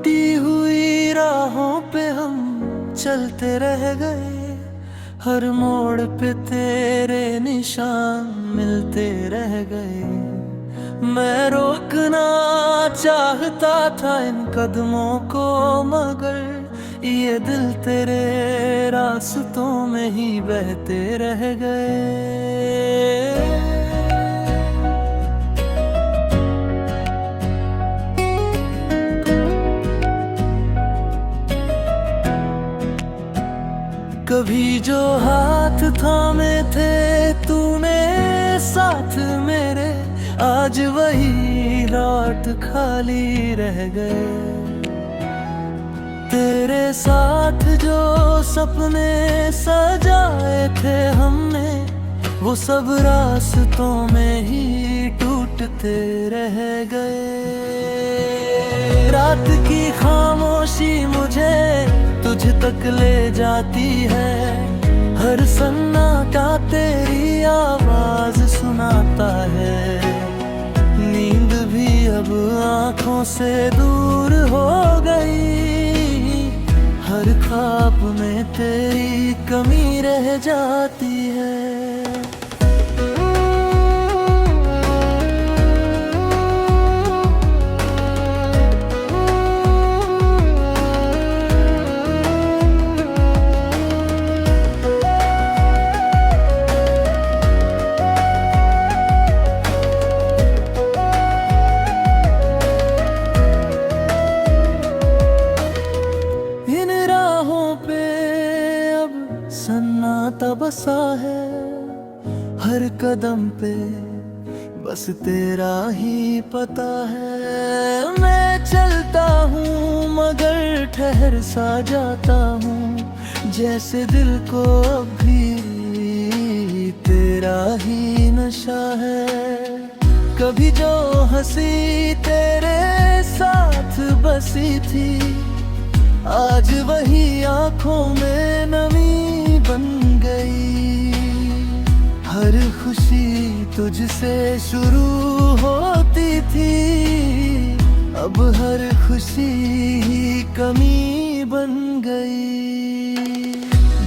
टूटी हुई राहों पे हम चलते रह गए, हर मोड़ पे तेरे निशान मिलते रह गए। मैं रोकना चाहता था इन कदमों को, मगर ये दिल तेरे रास्तों में ही बहते रह गए। कभी जो हाथ थामे थे तूने साथ मेरे, आज वही लौट खाली रह गए। तेरे साथ जो सपने सजाए थे हमने, वो सब रास्तों में ही टूटते रह गए। रात की खामोशी मुझे तुझ तक ले जाती है, हर सन्नाटा तेरी आवाज सुनाता है। नींद भी अब आंखों से दूर हो गई, हर ख्वाब में तेरी कमी रह जाती है। सन्नाटा बसा है हर कदम पे, बस तेरा ही पता है। मैं चलता हूँ मगर ठहर सा जाता हूँ, जैसे दिल को अभी तेरा ही नशा है। कभी जो हंसी तेरे साथ बसी थी, आज वही आंखों में नमी बन गई। हर खुशी तुझसे शुरू होती थी, अब हर खुशी ही कमी बन गई।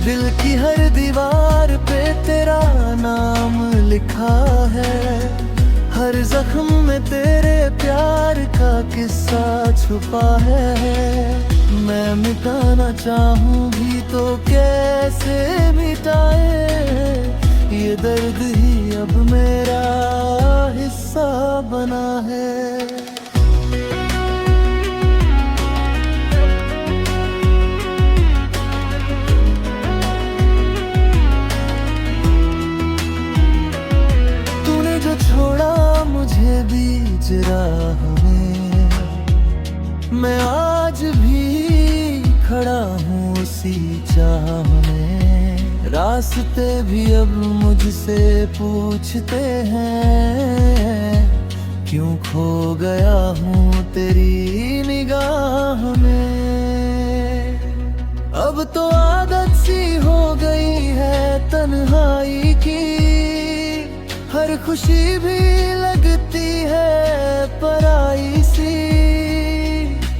दिल की हर दीवार पे तेरा नाम लिखा है, हर जख्म में तेरे प्यार का किस्सा छुपा है। मैं मिटाना चाहूँगी तो कैसे मिटाए, ये दर्द ही अब मेरा हिस्सा बना है। तूने जो छोड़ा मुझे बीच राह में, मैं आज भी खड़ा हूँ उसी चाह में। रास्ते भी अब मुझसे पूछते हैं, क्यों खो गया हूँ तेरी निगाह में। अब तो आदत सी हो गई है तन्हाई की, हर खुशी भी लगती है पराई सी।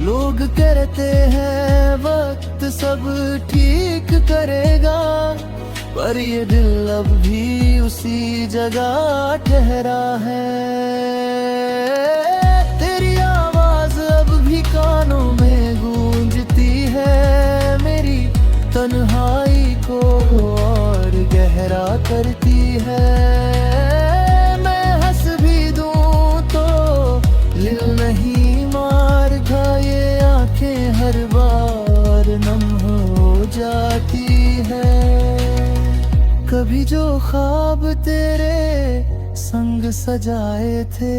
लोग कहते हैं वक्त सब ठीक करेगा, पर ये दिल अब भी उसी जगह ठहरा है। तेरी आवाज अब भी कानों में गूंजती है, मेरी तन्हाई को और गहरा करती है। मैं हंस भी दूं तो दिल नहीं मार खाए, आंखें हर बार नम हो जाती है। कभी जो ख्वाब तेरे संग सजाए थे,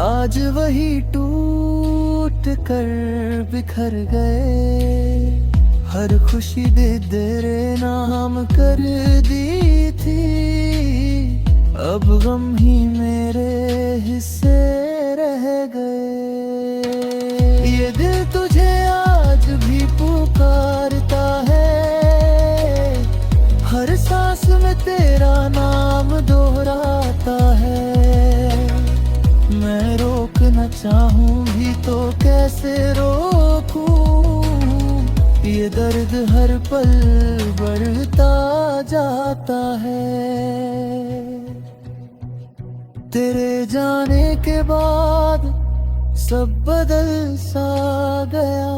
आज वही टूट कर बिखर गए। हर खुशी दे तेरे नाम कर दी थी, अब गम ही मेरे हिस्से रह गए। ये दिल तुझे आज भी पुकारता है, हर सांस में तेरा नाम दोहराता है। मैं रोकना चाहूं भी तो कैसे रोकूं, ये दर्द हर पल बढ़ता जाता है। तेरे जाने के बाद सब बदल सा गया,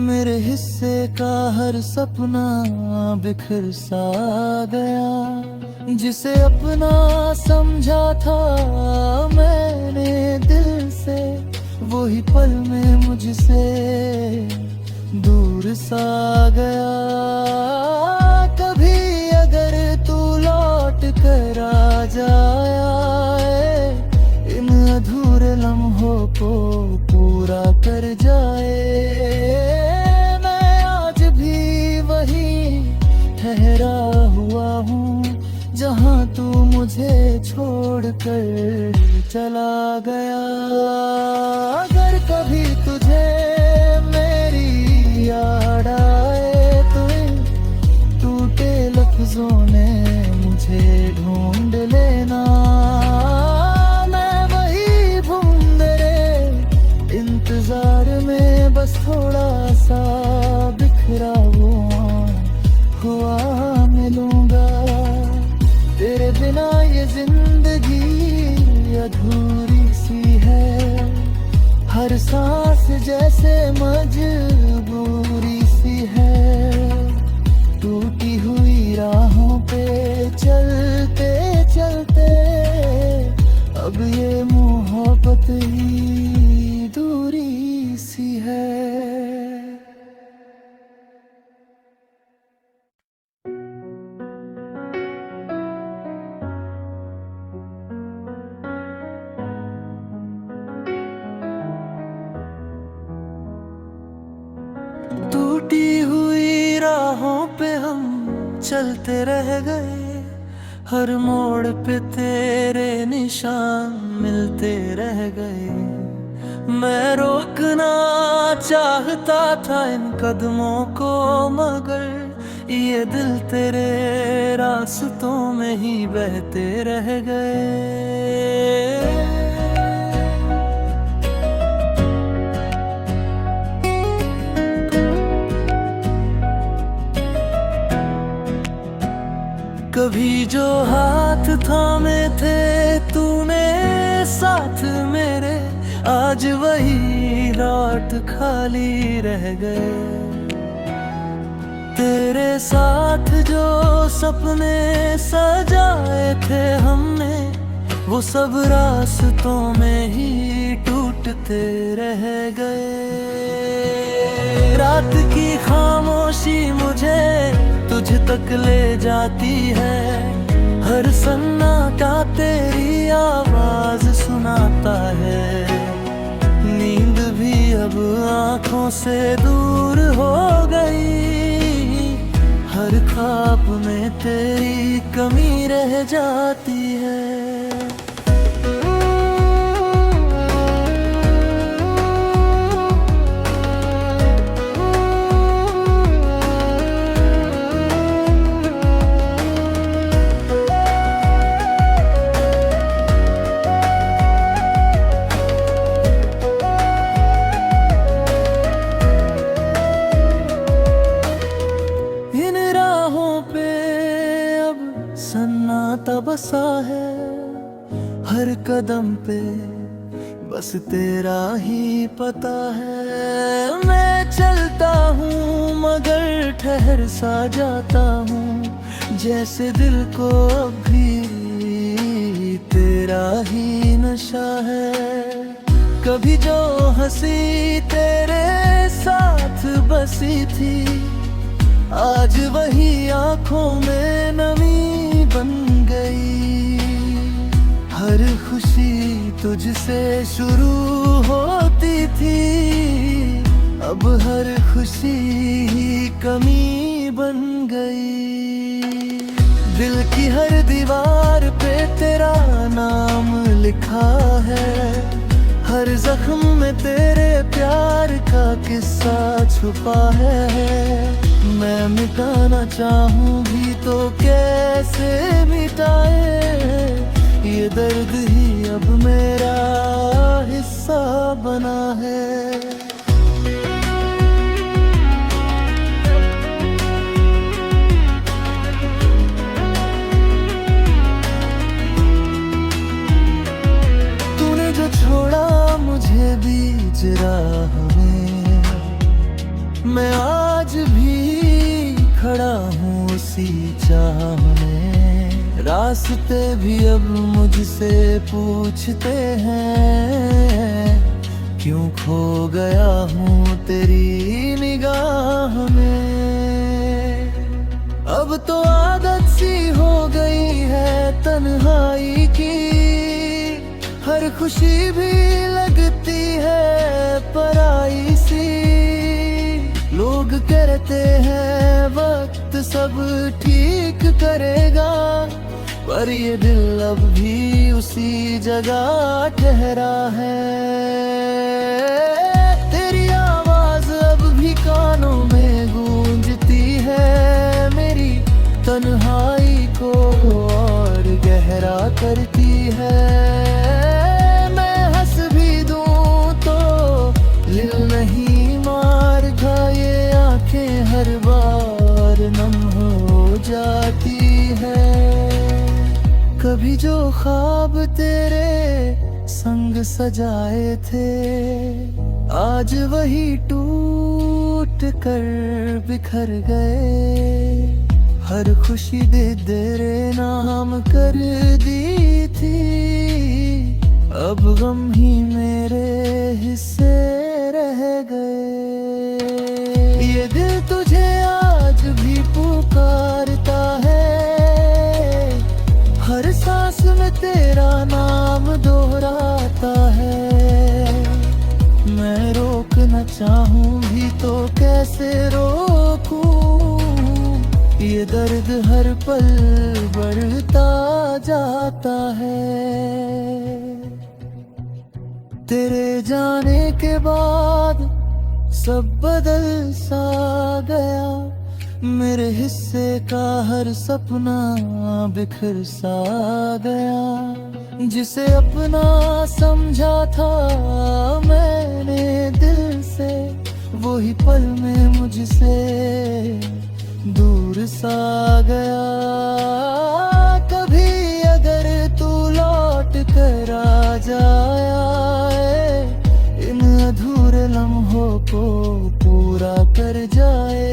मेरे हिस्से का हर सपना बिखर सा गया। जिसे अपना समझा था मैंने दिल से, वही पल में मुझसे दूर सा गया। कभी अगर तू लौट कर आ जाए, इन अधूरे लम्हों को पूरा कर जाए। मैं आज भी वही ठहरा हुआ हूँ, जहाँ तू मुझे छोड़कर चला गया। अगर कभी तुझे मेरी याद आए तो इन टूटे लफ्जों में मुझे ढूंढ लेना। मैं वही बूंद रे इंतजार में बस थोड़ा सा बिखरा हुआ मिलूंगा। तेरे बिना ये जिंदगी अधूरी सी है, हर सांस जैसे मजबूरी सी है। टूटी हुई राहों पे चलते चलते अब ये मोहब्बत ही दूरी सी है। टूटी हुई राहों पे हम चलते रह गए, हर मोड़ पे तेरे निशान मिलते रह गए। मैं रोकना चाहता था इन कदमों को, मगर ये दिल तेरे रास्तों में ही बहते रह गए। कभी जो हाथ थामे थे तूने साथ मेरे, आज वही लौट खाली रह गए। तेरे साथ जो सपने सजाए थे हमने, वो सब रास्तों में ही टूटते रह गए। रात की खामोशी मुझे तुझ तक ले जाती है, हर सन्नाटा तेरी आवाज सुनाता है। नींद भी अब आंखों से दूर हो गई, हर ख्वाब में तेरी कमी रह जाती है। सन्नाटा बसा है हर कदम पे, बस तेरा ही पता है। मैं चलता हूँ मगर ठहर सा जाता हूँ, जैसे दिल को अभी तेरा ही नशा है। कभी जो हंसी तेरे साथ बसी थी, आज वही आंखों में नमी बन गई। हर खुशी तुझसे शुरू होती थी, अब हर खुशी ही कमी बन गई। दिल की हर दीवार पे तेरा नाम लिखा है, हर जख्म में तेरे प्यार का किस्सा छुपा है। मैं मिटाना चाहूँ भी तो कैसे मिटाए, ये दर्द ही अब मेरा हिस्सा सा बना है। तूने जो छोड़ा मुझे बीच राह में, मैं आज भी खड़ा हूँ उसी चाह में। रास्ते भी अब मुझसे पूछते हैं, क्यों खो गया हूँ तेरी निगाह में। अब तो आदत सी हो गई है तन्हाई की, हर खुशी भी लगती है पराई सी। लोग कहते हैं वक्त सब ठीक करेगा, पर ये दिल अब भी उसी जगह ठहरा है। तेरी आवाज अब भी कानों में गूंजती है, मेरी तन्हाई को और गहरा करती है। मैं हंस भी दूं तो दिल नहीं मारता, ये आंखें हर बार नम हो जाती है। कभी जो ख्वाब तेरे संग सजाए थे, आज वही टूट कर बिखर गए। हर खुशी दे तेरे नाम कर दी थी, अब गम ही मेरे हिस्से रह गए। ये दिल तुझे आज भी पुकारता है, हर सांस में तेरा नाम दोहराता है। मैं रोकना चाहूं भी तो कैसे रोकूं, ये दर्द हर पल बढ़ता जाता है। तेरे जाने के बाद सब बदल सा गया, मेरे हिस्से का हर सपना बिखर सा गया। जिसे अपना समझा था मैंने दिल से, वही पल में मुझसे दूर सा गया। कभी अगर तू लौट कर आ जाए, इन अधूरे लम्हों को पूरा कर जाए।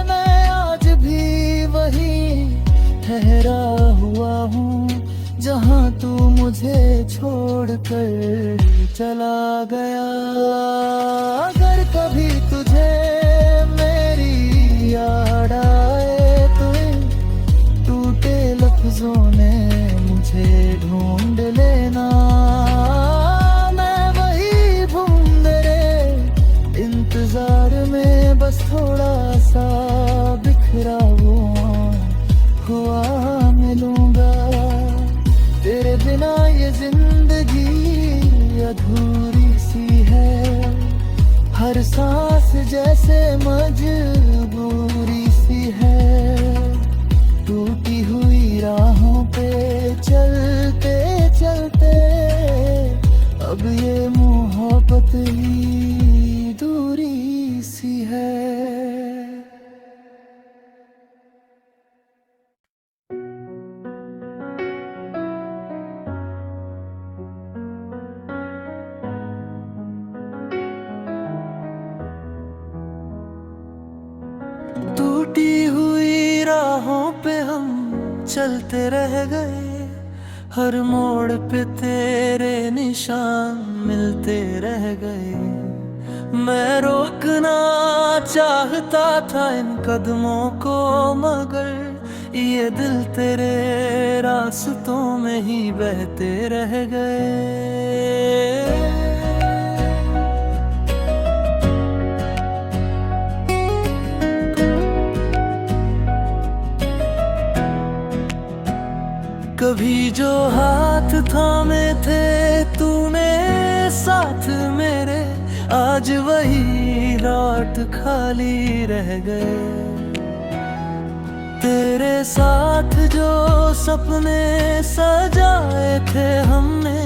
मैं आज भी वही ठहरा हुआ हूँ, जहाँ तू मुझे छोड़ कर चला गया। अगर कभी तुझे मेरी याद आए तो इन टूटे लफ्जों ने मुझे ढूंढ लेना। मैं वही घूम रे इंतजार में, बस थोड़ा सा बिखरा हुआ मिलूंगा। तेरे बिना ये जिंदगी अधूरी सी है, हर सांस जैसे मजबूरी सी है। टूटी हुई राहों पे चलते चलते, अब ये मोहब्बत ही दूरी सी है। टूटी हुई राहों पे हम चलते रह गए, हर मोड़ पे तेरे निशान मिलते रह गए। मैं रोकना चाहता था इन कदमों को, मगर ये दिल तेरे रास्तों में ही बहते रह गए। कभी जो हाथ थामे थे तूने साथ मेरे, आज वही लौट खाली रह गए। तेरे साथ जो सपने सजाए थे हमने,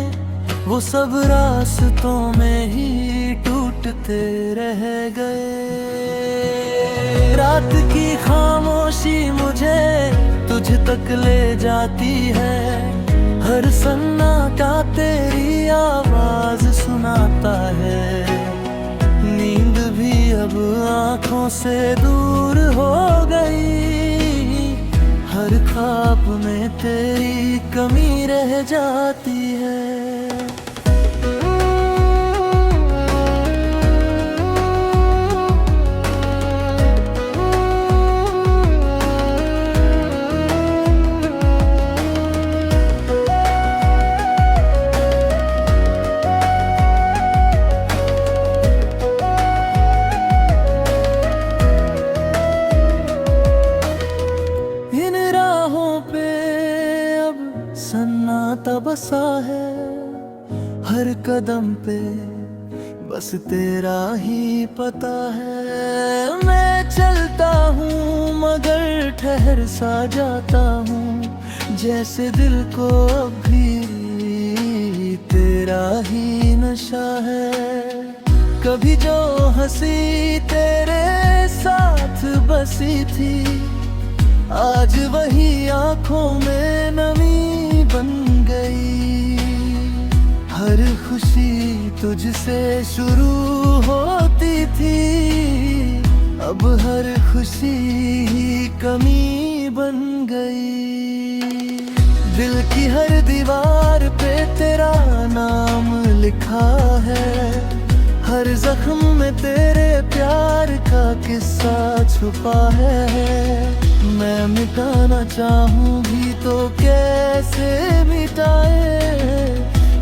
वो सब रास्तों में ही टूटते रह गए। रात की खामोशी मुझे तुझ तक ले जाती है, हर सन्नाटा तेरी आवाज सुनाता है। नींद भी अब आंखों से दूर हो गई, हर ख्वाब में तेरी कमी रह जाती है। सन्नाटा बसा है, हर कदम पे बस तेरा ही पता है। मैं चलता हूँ मगर ठहर सा जाता हूँ, जैसे दिल को अभी तेरा ही नशा है। कभी जो हंसी तेरे साथ बसी थी, आज वही आंखों में नमी बन गई। हर खुशी तुझसे शुरू होती थी, अब हर खुशी ही कमी बन गई। दिल की हर दीवार पे तेरा नाम लिखा है, हर जख्म में तेरे प्यार का किस्सा छुपा है। मैं मिटाना चाहूँ भी तो कैसे मिटाए,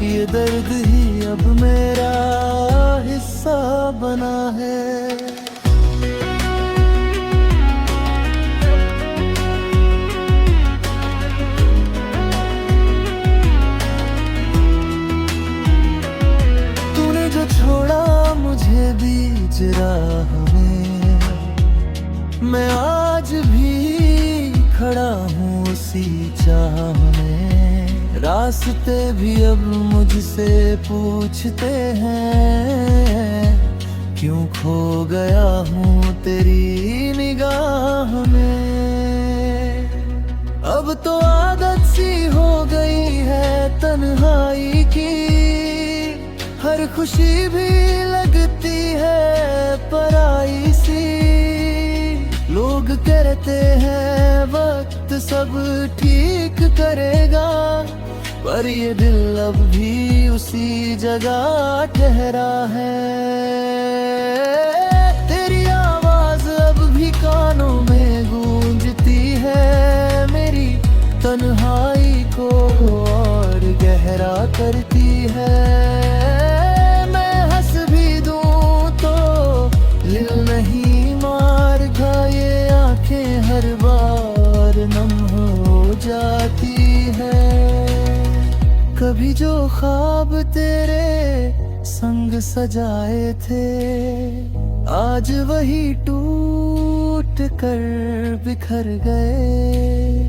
ये दर्द ही अब मेरा हिस्सा बना है। तूने जो छोड़ा मुझे बीच राह में, मैं आज भी खड़ा हूँ उसी चाह में। रास्ते भी अब मुझसे पूछते हैं, क्यों खो गया हूँ तेरी निगाह में। अब तो आदत सी हो गई है तन्हाई की, हर खुशी भी लगती है पराई सी। लोग कहते हैं वक्त सब ठीक करेगा, पर ये दिल अब भी उसी जगह ठहरा है। तेरी आवाज अब भी कानों में गूंजती है, मेरी तन्हाई को और गहरा करती है। मैं हंस भी दूं तो दिल नहीं मारता, ये आंखें हर बार नम हो जाती है। कभी जो ख्वाब तेरे संग सजाए थे, आज वही टूट कर बिखर गए।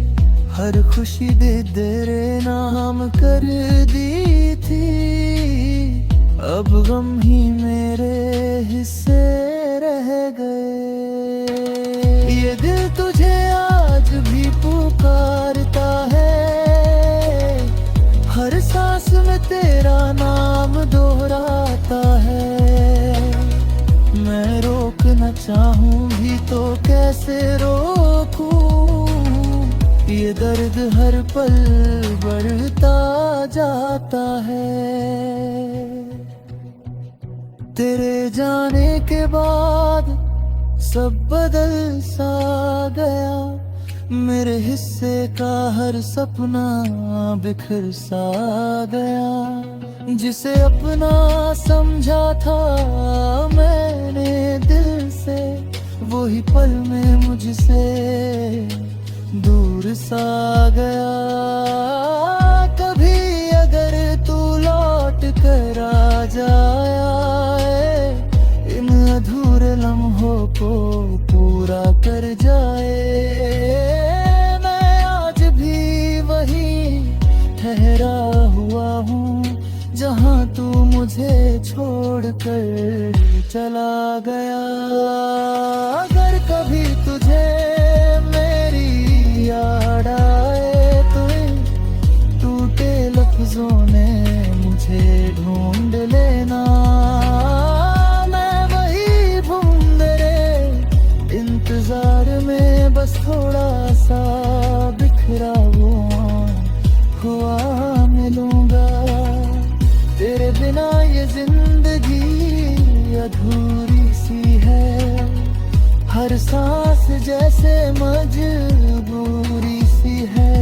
हर खुशी दे तेरे नाम कर दी थी, अब गम ही मेरे हिस्से रह गए। ये दिल तुझे आज भी पुकारता है, हर सांस में तेरा नाम दोहराता है। मैं रोकना चाहूं भी तो कैसे रोकूं, ये दर्द हर पल बढ़ता जाता है। तेरे जाने के बाद सब बदल सा गया, मेरे हिस्से का हर सपना बिखर सा गया। जिसे अपना समझा था मैंने दिल से, वही पल में मुझसे दूर सा गया। कभी अगर तू लौट कर आ जाए, इन अधूरे लम्हों को पूरा कर जाए। मैं आज भी वही ठहरा हुआ हूँ जहाँ कर चला गया। अगर कभी तुझे मेरी याद आए तो इन टूटे लफ्जों में मुझे ढूंढ लेना। मैं वही घूम रे इंतजार में, बस थोड़ा सा बिखरा हुआ मिलूंगा। तेरे बिना ये जिंदगी अधूरी सी है, हर सांस जैसे मजबूरी सी है।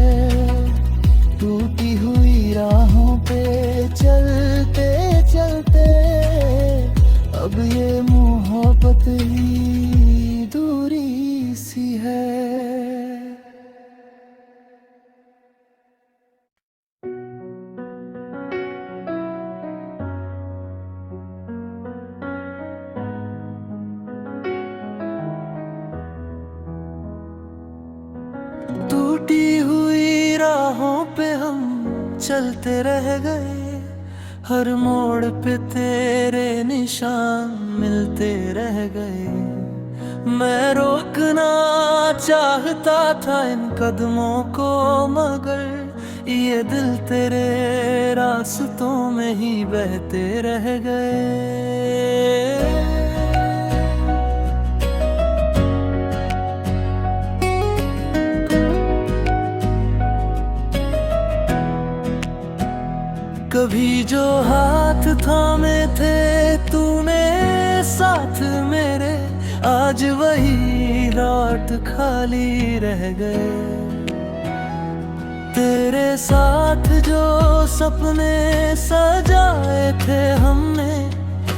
टूटी हुई राहों पे चलते चलते अब ये मोहब्बत ही दूरी सी है। टूटी हुई राहों पे हम चलते रह गए, हर मोड़ पे तेरे निशान मिलते रह गए। मैं रोकना चाहता था इन कदमों को, मगर ये दिल तेरे रास्तों में ही बहते रह गए। कभी जो हाथ थामे थे तूने साथ मेरे, आज वही लौट खाली रह गए। तेरे साथ जो सपने सजाए थे हमने,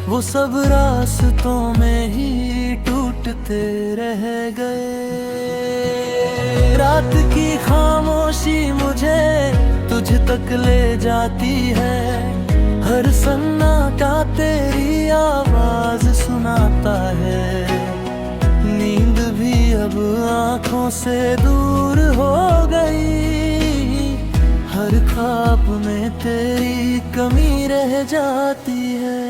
वो सब रास्तों में ही टूटते रह गए। रात की खामोशी मुझे तुझ तक ले जाती है, हर सन्नाटा तेरी आवाज सुनाता है। नींद भी अब आंखों से दूर हो गई, हर ख्वाब में तेरी कमी रह जाती है।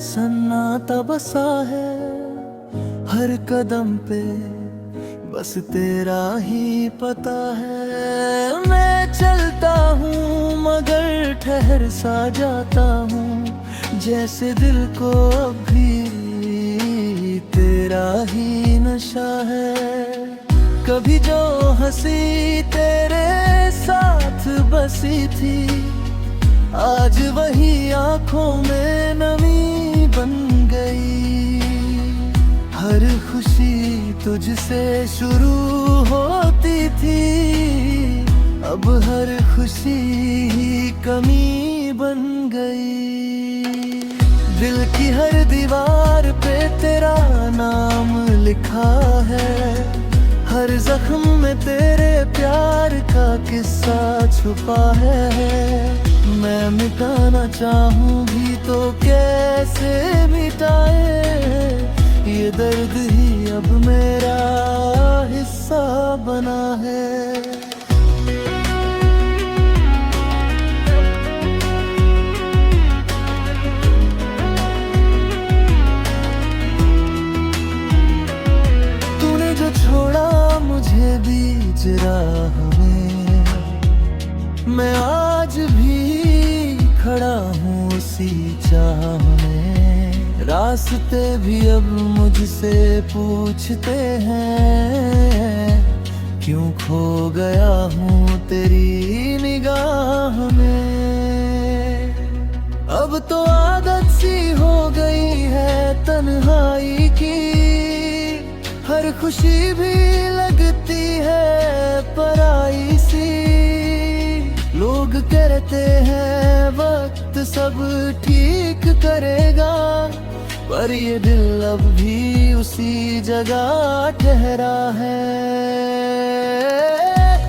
सन्नाटा बसा है हर कदम पे, बस तेरा ही पता है। मैं चलता हूँ मगर ठहर सा जाता हूँ, जैसे दिल को अभी तेरा ही नशा है। कभी जो हंसी तेरे साथ बसी थी, आज वही आंखों में नमी बन गई। हर खुशी तुझसे शुरू होती थी, अब हर खुशी ही कमी बन गई। दिल की हर दीवार पे तेरा नाम लिखा है, हर जख्म में तेरे प्यार का किस्सा छुपा है। मैं मिटाना चाहूँ भी तो कैसे मिटाए, ये दर्द ही अब मेरा हिस्सा बना है। तूने जो छोड़ा मुझे बीच राह में, मैं आज भी खड़ा हूँ उसी चाह में। रास्ते भी अब मुझसे पूछते हैं, क्यों खो गया हूँ तेरी निगाह में। अब तो आदत सी हो गई है तन्हाई की, हर खुशी भी लगती है पराई सी। लोग कहते हैं वक्त सब ठीक करेगा, पर ये दिल अब भी उसी जगह ठहरा है।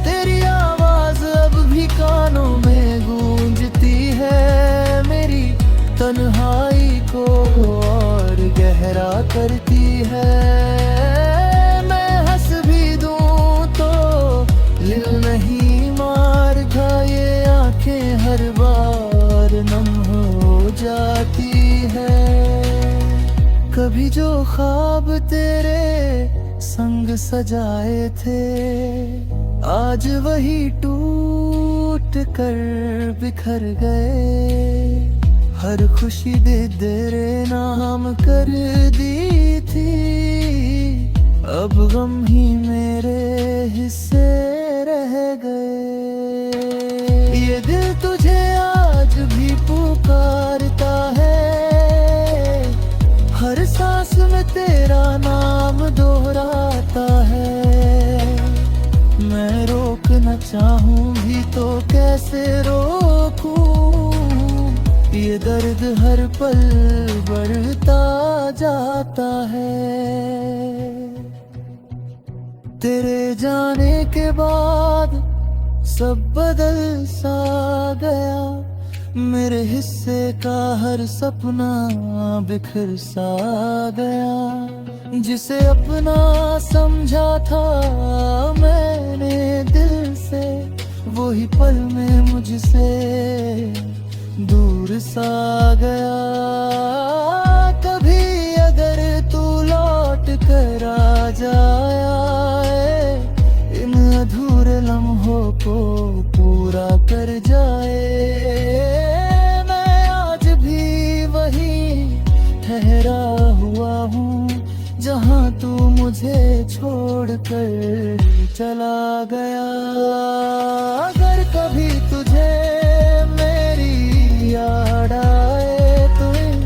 तेरी आवाज अब भी कानों में गूंजती है, मेरी तन्हाई को और गहरा करती है। मैं हंस भी दूं तो दिल नहीं मारता, ये आंखें हर बार नम हो जाती है। कभी जो ख्वाब तेरे संग सजाए थे, आज वही टूट कर बिखर गए। हर खुशी दे तेरे नाम कर दी थी, अब गम ही मेरे हिस्से रह गए। ये दिल तुझे आज भी पुकारता है, हर सांस में तेरा नाम दोहराता है। मैं रोकना चाहूं भी तो कैसे रोकूं, ये दर्द हर पल बढ़ता जाता है। तेरे जाने के बाद सब बदल सा गया, मेरे हिस्से का हर सपना बिखर सा गया। जिसे अपना समझा था मैंने दिल से, वही पल में मुझसे दूर सा गया। कभी अगर तू लौट कर आ जाए, इन अधूरे लम्हों को पूरा कर जाए। मैं आज भी वही ठहरा हुआ हूँ, जहाँ तू मुझे छोड़ कर चला गया। अगर कभी तुझे मेरी याद आए तो इन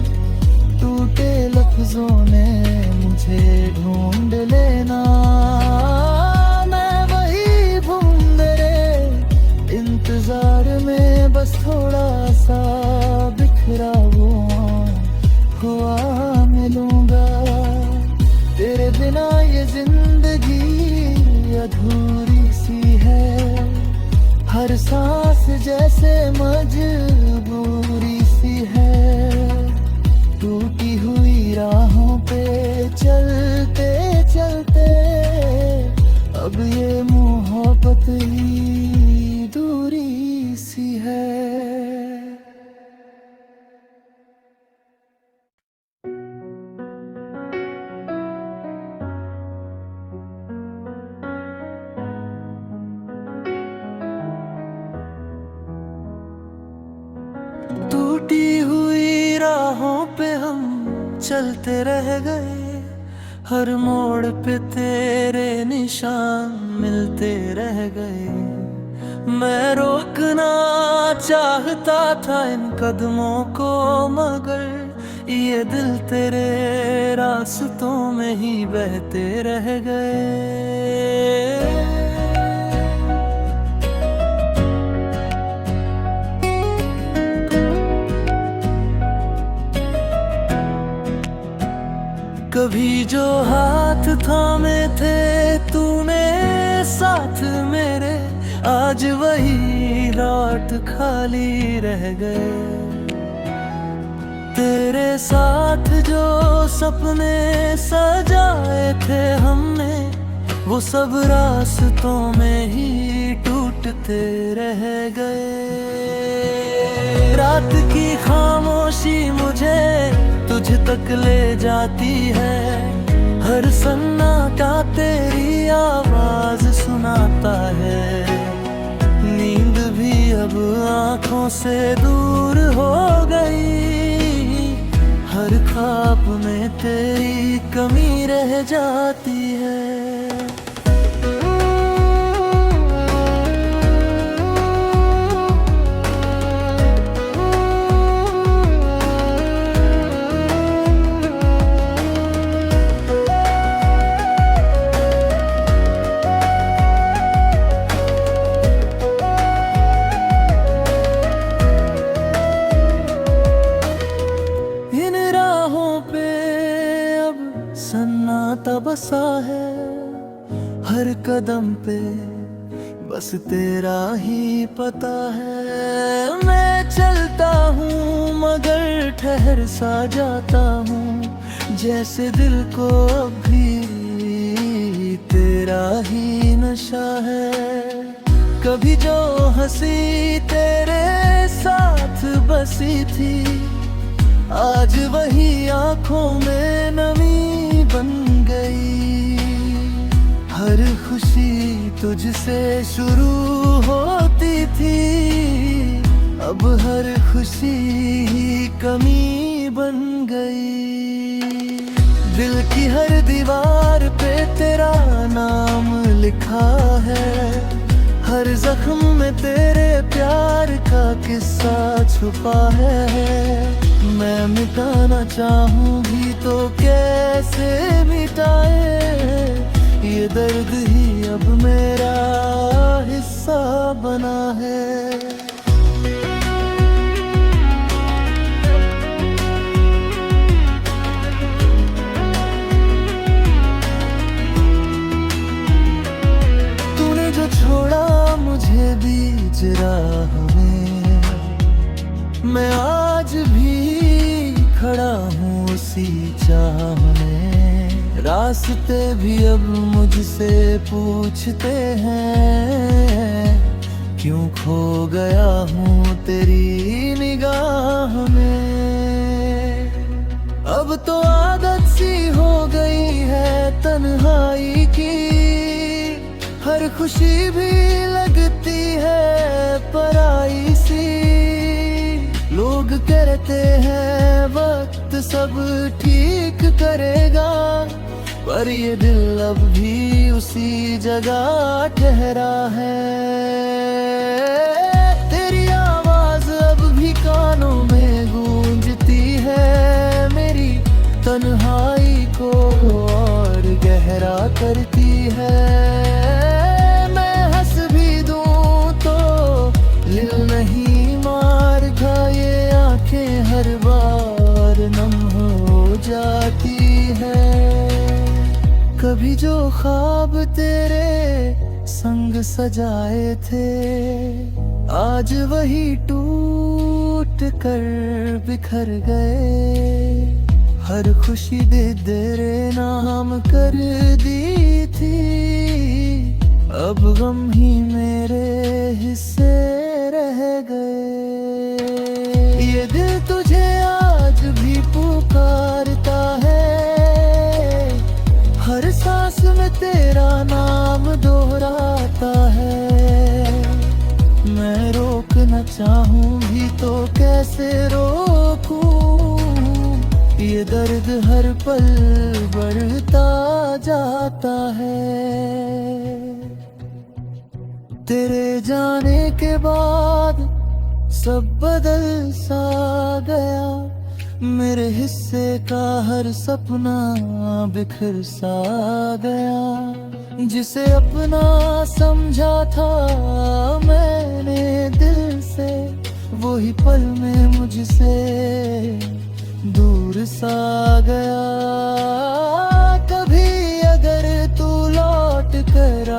टूटे लफ्जों में मुझे ढूंढ लेना। मैं वही घूम तेरे इंतजार में बस थोड़ा सा बिखरा हुआ मिलूंगा। तेरे बिना ये जिंदगी अधूरी सी है, हर सांस जैसे मजबूरी सी है। टूटी हुई राहों पे चलते चलते अब ये मोहब्बत ही दूरी सी है। टूटी हुई राहों पे हम चलते रह गए, हर मोड़ पे तेरे निशान मिलते रह गए। मैं रोकना चाहता था इन कदमों को, मगर ये दिल तेरे रास्तों में ही बहते रह गए। कभी जो हाथ थामे थे तूने साथ मेरे, आज वही लौट खाली रह गए। तेरे साथ जो सपने सजाए थे हमने, वो सब रास्तों में ही टूटते रह गए। रात की खामोशी मुझे तुझ तक ले जाती है, हर सन्नाटा तेरी आवाज सुनाता है। नींद भी अब आंखों से दूर हो गई, हर ख्वाब में तेरी कमी रह जाती है। इन राहों पे बस तेरा ही पता है। मैं चलता हूँ मगर ठहर सा जाता हूँ, जैसे दिल को अभी तेरा ही नशा है। कभी जो हंसी तेरे साथ बसी थी, आज वही आंखों में नमी बन गई। हर खुशी तुझसे शुरू होती थी, अब हर खुशी ही कमी बन गई। दिल की हर दीवार पे तेरा नाम लिखा है, हर जख्म में तेरे प्यार का किस्सा छुपा है। मैं मिटाना चाहूँ भी तो कैसे मिटाए, ये दर्द ही अब मेरा हिस्सा बना है। तूने जो छोड़ा मुझे बीच राह में, मैं आज भी खड़ा हूँ उसी चाह में। रास्ते भी अब मुझसे पूछते हैं, क्यों खो गया हूँ तेरी निगाह में। अब तो आदत सी हो गई है तन्हाई की, हर खुशी भी लगती है पराई सी। लोग कहते हैं वक्त सब ठीक करेगा, पर ये दिल अब भी उसी जगह ठहरा है। तेरी आवाज अब भी कानों में गूंजती है, मेरी तन्हाई को और गहरा करती है। मैं हंस भी दूं तो दिल नहीं मार खा, ये आंखें हर बार नम हो जाती है। कभी जो ख्वाब तेरे संग सजाए थे, आज वही टूट कर बिखर गए। हर खुशी दे तेरे नाम कर दी थी, अब गम ही मेरे हिस्से रह गए। ये दिल तुझे आज भी पुकारता है, हर सांस में तेरा नाम दोहराता है। मैं रोकना चाहूँ भी तो कैसे रोकूं, ये दर्द हर पल बढ़ता जाता है। तेरे जाने के बाद सब बदल सा गया, मेरे हिस्से का हर सपना बिखर सा गया। जिसे अपना समझा था मैंने दिल से, वही पल में मुझसे दूर सा गया। कभी अगर तू लौट कर